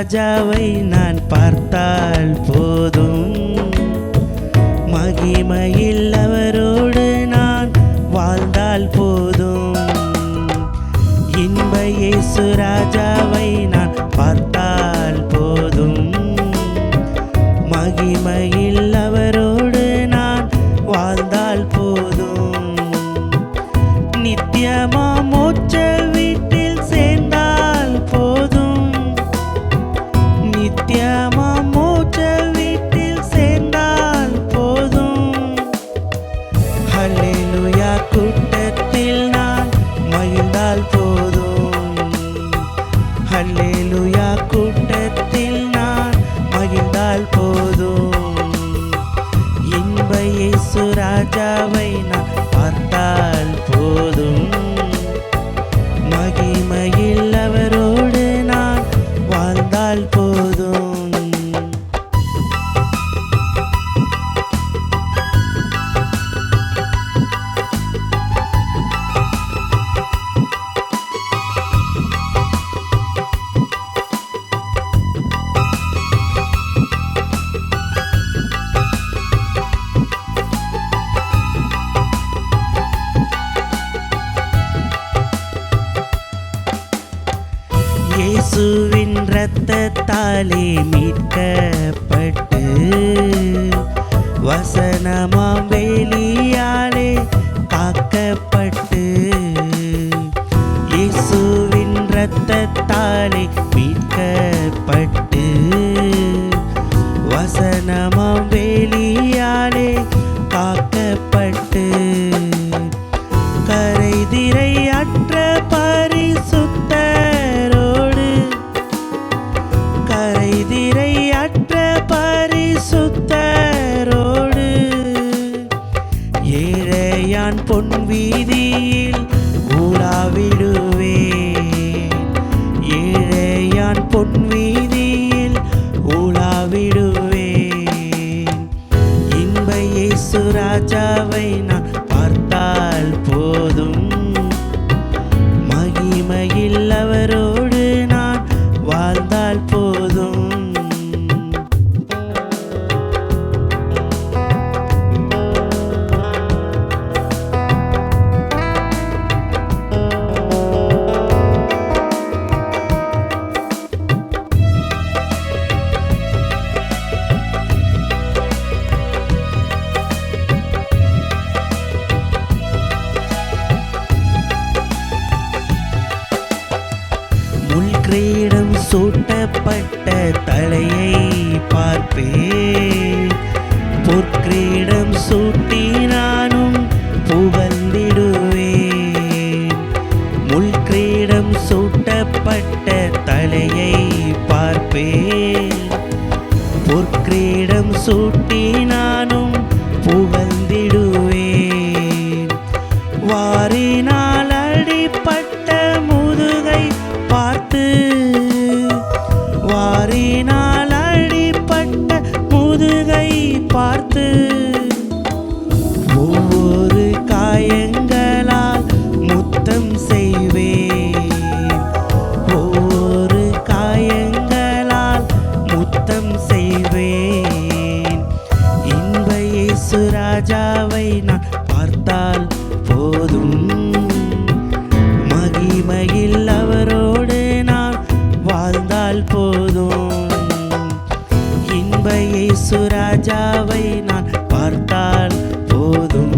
ராஜாவை நான் பார்த்தால் போதும். மகிமையில் அவரோடு நான் வாழ்ந்தால் போதும். இன்ப இயேசு ராஜாவை நான் பார்த்தால் போதும். மகிமையில் அவரோடு நான் வாழ்ந்தால் போதும். நித்தியமா மோட்ச வீட்டில் சேர்ந்தால் போதும். நித்தியமா மோட்ச வீட்டில் சேர்ந்தால் போதும். ஹல்லேலூயா கூட்டத்தில் நான் மகிழ்ந்தால் போதும். ஹல்லேலூயா கூட்டத்தில் நான் மகிழ்ந்தால் போதும். இன்ப இயேசு ராஜாவை நான் பார்த்தால் போதும். மகிமையில் அவரோடு நான் வாழ்ந்தால் போதும். இயேசுவின் இரத்தத்தாலே மீட்கப்பட்டு வசனமாம் வேலியாலே காக்கப்பட்டு. இயேசுவின் இரத்தத்தாலே மீட்கப்பட்டு வசனமாம் வேலியாலே காக்கப்பட்டு. கரைதிரை அற்ற பரிசுத்தரோடு கரைதிரை அற்ற பரிசுத்தரோடு ஏழையான் பொன் வீதியில் உலாவிடுவேன். ஏழையான் பொன் வீதியில் உலாவிடுவேன். இன்ப இயேசு ராஜாவை நான் பார்த்தால் போதும். மகிமையில் அவரோடு நான் வாழ்ந்தால் போதும். கிரீடம் சூட்டப்பட்ட தலையை பார்ப்பேன். பொற்கிரீடம் சூட்டி நானும் புகழ்ந்திடுவேன். முள்கிரீடம் சூட்டப்பட்ட தலையை பார்ப்பேன். பொற்கிரீடம் சூட்டி நானும் புகழ்ந்திடுவேன். வாரினால் அடிப்பட்ட முதுகை பார்த்து வாரினால் அடிப்பட்ட முதுகை பார்த்து ஒவ்வொரு காயங்களால் முத்தம் செய்வேன். ஒவ்வொரு காயங்களால் முத்தம் செய்வேன். இன்ப இயேசு ராஜாவை நான் பார்த்தால் போதும். மகிமையில் அவரோடு நான் வாழ்ந்தால் போதும். இன்ப இயேசு ராஜாவை நான் பார்த்தால் போதும்.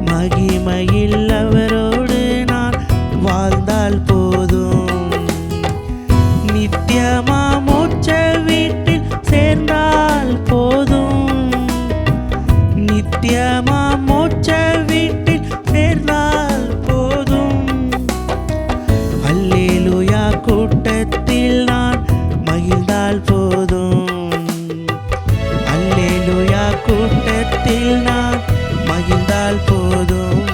மகிமையில் அவரோடு நான் வாழ்ந்தால் போதும். நித்தியமா மோட்ச வீட்டில் சேர்ந்தால் போதும். நித்தியமா மோட்ச வீட்டில் சேர்ந்தால் போதும். அல்லேலூயா கூட்டத்தில் நான் மகிழ்ந்தால் போதும். அல்லேலூயா கூட்டத்தில் நான் மகிழ்ந்தால் போதும்.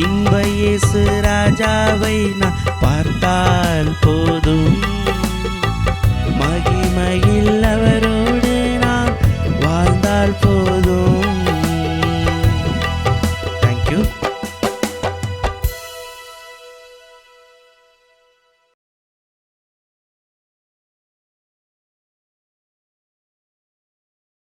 இன்ப இயேசு ராஜாவை நான் பார்த்தால் போதும்.